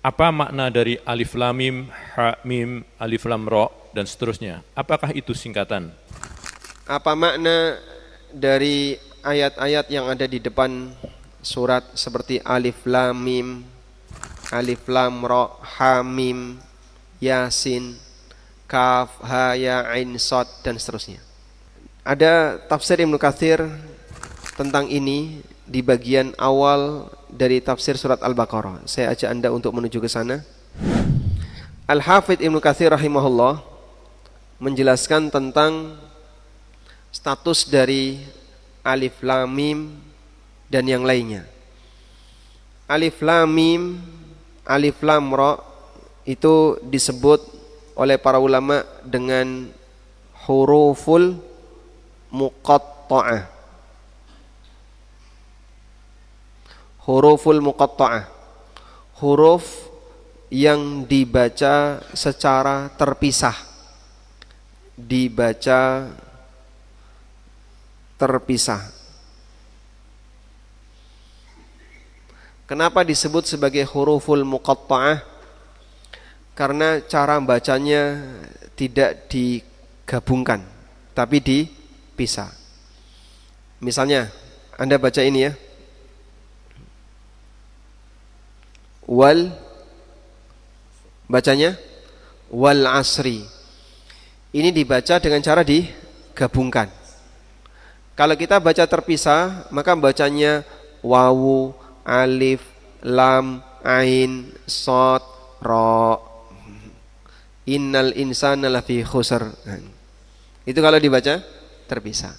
Apa makna dari alif lam mim, ha mim, alif lam ra dan seterusnya? Apakah itu singkatan? Apa makna dari ayat-ayat yang ada di depan surat seperti alif lam mim, alif lam ra, ha mim, yasin, kaf, ha ya ain sad dan seterusnya? Ada tafsir Ibnu Katsir tentang ini di bagian awal dari tafsir surat Al-Baqarah. Saya ajak Anda untuk menuju ke sana. Al-Hafidz Ibnu Katsir rahimahullah menjelaskan tentang status dari alif lam mim dan yang lainnya. Alif lam mim, alif lam ra itu disebut oleh para ulama dengan huruful muqatta'ah. Huruful muqatta'ah, huruf yang dibaca secara terpisah, dibaca terpisah. Kenapa disebut sebagai huruful muqatta'ah? Karena cara bacanya tidak digabungkan, tapi dipisah. Misalnya, Anda baca ini ya. Wal, bacanya wal asri. Ini dibaca dengan cara digabungkan. Kalau kita baca terpisah, maka bacanya wawu, alif, lam, ain, shad, ra. Innal insana lafi khusr. Itu kalau dibaca terpisah.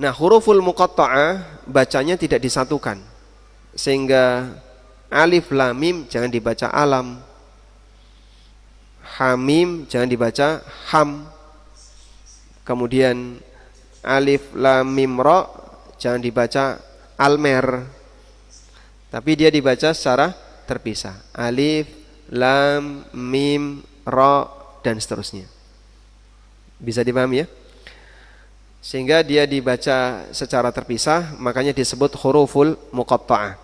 Nah, huruful muqatta'ah bacanya tidak disatukan. Sehingga alif lam mim jangan dibaca alam, hamim jangan dibaca ham, kemudian alif lam mim ra jangan dibaca almer, tapi dia dibaca secara terpisah, alif lam mim ra dan seterusnya. Bisa dipahami ya? Sehingga dia dibaca secara terpisah, makanya disebut huruful muqatta'ah.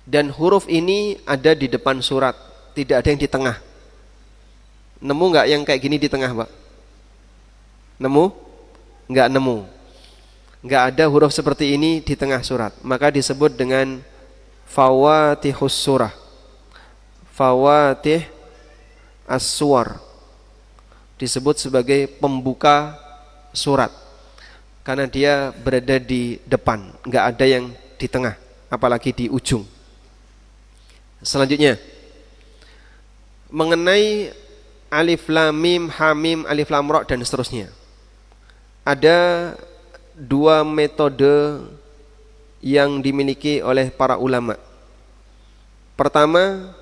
Dan huruf ini ada di depan surat, tidak ada yang di tengah. Nemu nggak yang kayak gini di tengah, Pak? Nemu? Nggak nemu. Nggak ada huruf seperti ini di tengah surat. Maka disebut dengan fawatihus surah, fawatih as-suwar. Disebut sebagai pembuka surat, karena dia berada di depan, nggak ada yang di tengah, apalagi di ujung. Selanjutnya, mengenai alif lam mim, ha mim, alif lam ra dan seterusnya. Ada dua metode yang dimiliki oleh para ulama. Pertama,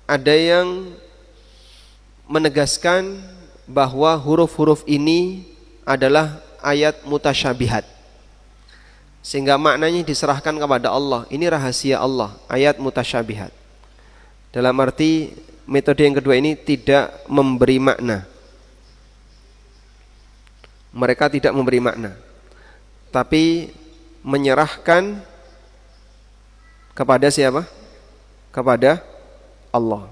ada yang menegaskan bahwa huruf-huruf ini adalah ayat mutasyabihat, sehingga maknanya diserahkan kepada Allah. Ini rahasia Allah, ayat mutasyabihat. Dalam arti metode yang kedua ini tidak memberi makna. Mereka tidak memberi makna, tapi menyerahkan kepada siapa? Kepada Allah.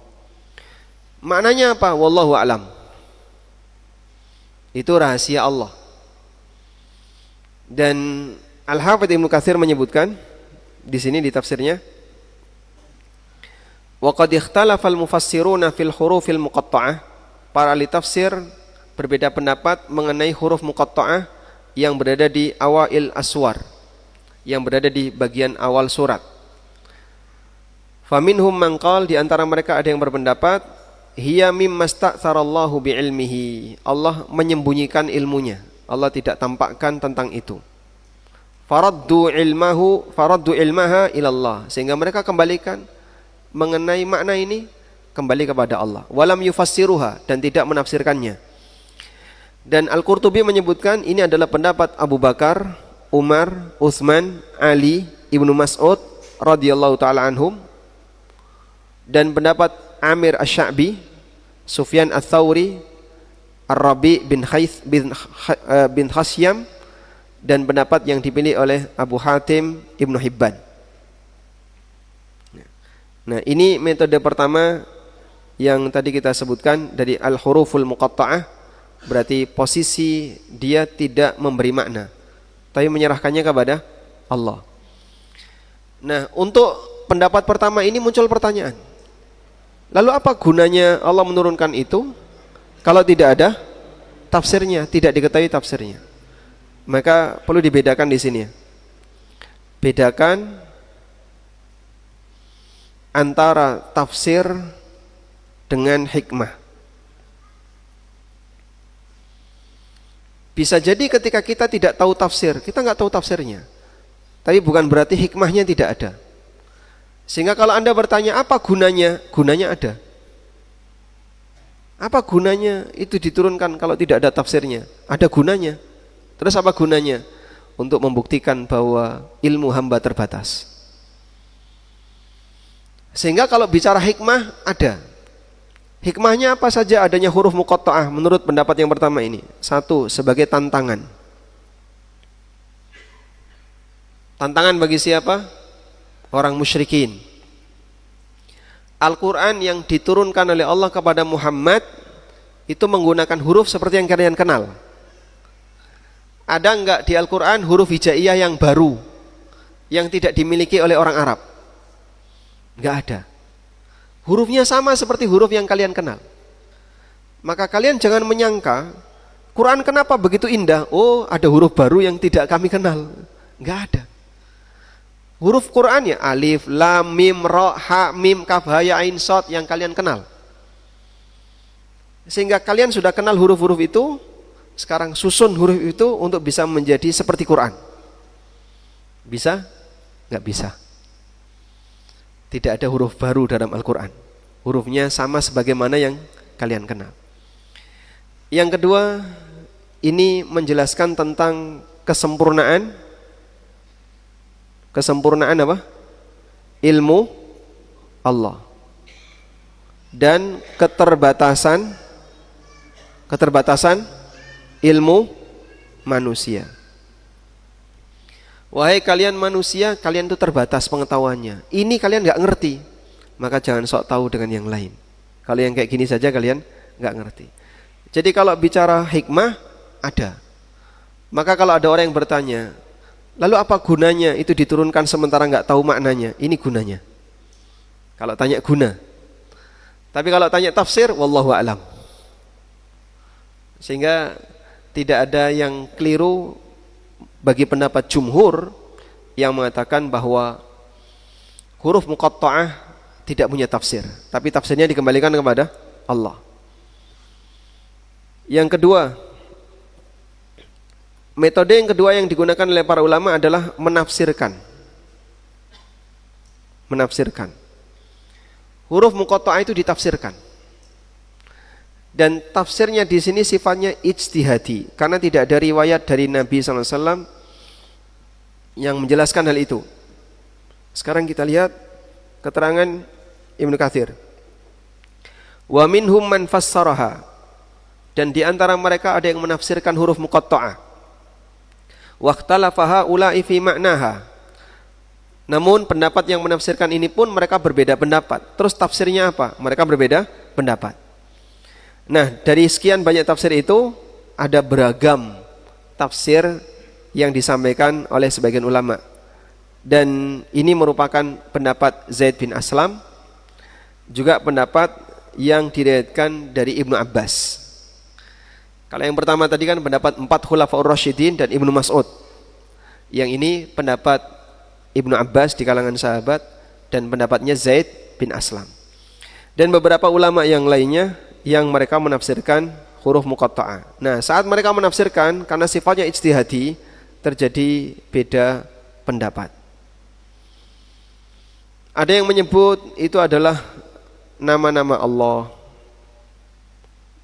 Maknanya apa? Wallahu a'lam. Itu rahasia Allah. Dan Al-Hafidz Ibnu Katsir menyebutkan di sini di tafsirnya, wa qad ikhtalafa al-mufassiruna fil hurufil muqatta'ah. Para ahli tafsir berbeda pendapat mengenai huruf muqatta'ah yang berada di awail aswar, yang berada di bagian awal surat. Faminhum man qala, di antara mereka ada yang berpendapat hiya mimma sta'tsarallahu bi'ilmihi. Allah menyembunyikan ilmunya, Allah tidak tampakkan tentang itu. Faraddu ilmaha ilallah, sehingga mereka kembalikan mengenai makna ini kembali kepada Allah. Walam yufassiruha, dan tidak menafsirkannya. Dan Al-Qurtubi menyebutkan ini adalah pendapat Abu Bakar, Umar, Utsman, Ali, Ibnu Mas'ud radhiyallahu taala anhum, dan pendapat Amir Asy-Sya'bi, Sufyan Ats-Tsauri, Ar-Rabi bin Khasyam, dan pendapat yang dipilih oleh Abu Hatim Ibnu Hibban. Nah, ini metode pertama yang tadi kita sebutkan dari al-huruful muqatta'ah, berarti posisi dia tidak memberi makna, tapi menyerahkannya kepada Allah. Nah, untuk pendapat pertama ini muncul pertanyaan. Lalu apa gunanya Allah menurunkan itu kalau tidak ada tafsirnya, tidak diketahui tafsirnya? Maka perlu dibedakan di sini ya. Bedakan antara tafsir dengan hikmah. Bisa jadi ketika kita tidak tahu tafsir, kita nggak tahu tafsirnya, tapi bukan berarti hikmahnya tidak ada. Sehingga kalau Anda bertanya apa gunanya, gunanya ada. Apa gunanya itu diturunkan kalau tidak ada tafsirnya? Ada gunanya. Terus apa gunanya? Untuk membuktikan bahwa ilmu hamba terbatas. Sehingga kalau bicara hikmah ada. Hikmahnya apa saja adanya huruf muqatta'ah menurut pendapat yang pertama ini? Satu, sebagai tantangan. Tantangan bagi siapa? Orang musyrikin. Al-Quran yang diturunkan oleh Allah kepada Muhammad itu menggunakan huruf seperti yang kalian kenal. Ada enggak di Al-Quran huruf hijaiyah yang baru, yang tidak dimiliki oleh orang Arab? Enggak ada. Hurufnya sama seperti huruf yang kalian kenal. Maka kalian jangan menyangka Quran kenapa begitu indah? Oh, ada huruf baru yang tidak kami kenal. Enggak ada. Huruf Quran ya alif, lam, mim, ra, ha, mim, kaf, ha, ya, ain, shad yang kalian kenal. Sehingga kalian sudah kenal huruf-huruf itu, sekarang susun huruf itu untuk bisa menjadi seperti Quran. Bisa? Enggak bisa. Tidak ada huruf baru dalam Al-Quran. Hurufnya sama sebagaimana yang kalian kenal. Yang kedua, ini menjelaskan tentang kesempurnaan apa? Ilmu Allah. Dan keterbatasan ilmu manusia. Wahai kalian manusia, kalian itu terbatas pengetahuannya. Ini kalian nggak ngerti, maka jangan sok tahu dengan yang lain. Kalau yang kayak gini saja kalian nggak ngerti. Jadi kalau bicara hikmah ada. Maka kalau ada orang yang bertanya, lalu apa gunanya itu diturunkan sementara nggak tahu maknanya? Ini gunanya. Kalau tanya guna. Tapi kalau tanya tafsir, wallahu a'lam. Sehingga tidak ada yang keliru bagi pendapat jumhur yang mengatakan bahwa huruf muqatta'ah tidak punya tafsir, tapi tafsirnya dikembalikan kepada Allah. Yang kedua, metode yang kedua yang digunakan oleh para ulama adalah menafsirkan. Huruf muqatta'ah itu ditafsirkan. Dan tafsirnya di sini sifatnya ijtihadi, karena tidak ada riwayat dari Nabi SAW yang menjelaskan hal itu. Sekarang kita lihat keterangan Ibnu Katsir. Wa minhum man fassaraha, dan di antara mereka ada yang menafsirkan huruf muqatta'ah. Wa ikhtalafa haula'i fi ma'naha. Namun pendapat yang menafsirkan ini pun mereka berbeda pendapat. Terus tafsirnya apa? Mereka berbeda pendapat. Nah, dari sekian banyak tafsir itu ada beragam tafsir yang disampaikan oleh sebagian ulama. Dan ini merupakan pendapat Zaid bin Aslam, juga pendapat yang diriwayatkan dari Ibnu Abbas. Kalau yang pertama tadi kan pendapat 4 Khulafaur Rasyidin dan Ibnu Mas'ud. Yang ini pendapat Ibnu Abbas di kalangan sahabat dan pendapatnya Zaid bin Aslam. Dan beberapa ulama yang lainnya yang mereka menafsirkan huruf muqatta'ah. Nah, saat mereka menafsirkan karena sifatnya ijtihadi, terjadi beda pendapat. Ada yang menyebut itu adalah nama-nama Allah.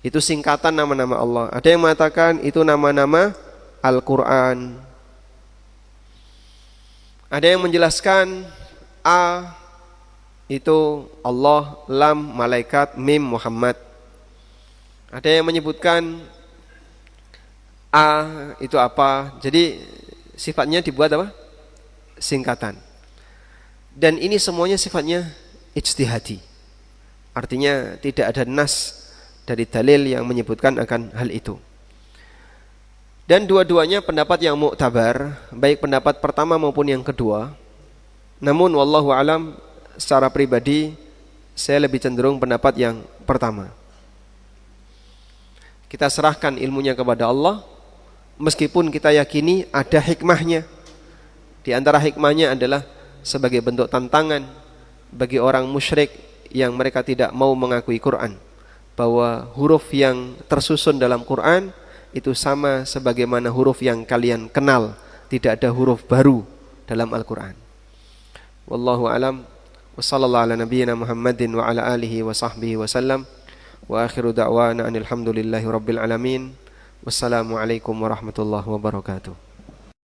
Itu singkatan nama-nama Allah. Ada yang mengatakan itu nama-nama Al-Quran. Ada yang menjelaskan A itu Allah, Lam, Malaikat, Mim, Muhammad. Ada yang menyebutkan A itu apa. Jadi sifatnya dibuat apa? Singkatan. Dan ini semuanya sifatnya ijtihadi. Artinya tidak ada nas dari dalil yang menyebutkan akan hal itu. Dan dua-duanya pendapat yang muktabar, baik pendapat pertama maupun yang kedua. Namun wallahu alam, secara pribadi saya lebih cenderung pendapat yang pertama. Kita serahkan ilmunya kepada Allah, meskipun kita yakini ada hikmahnya. Di antara hikmahnya adalah sebagai bentuk tantangan bagi orang musyrik yang mereka tidak mau mengakui Quran, bahwa huruf yang tersusun dalam Quran itu sama sebagaimana huruf yang kalian kenal, tidak ada huruf baru dalam Al-Quran. Wallahu alam, wa sallallahu ala nabiyyina Muhammadin wa ala alihi wa sahbihi wa sallam, wa akhiru da'wana anil hamdulillahi rabbil alamin. Wassalamu alaikum warahmatullahi wabarakatuh.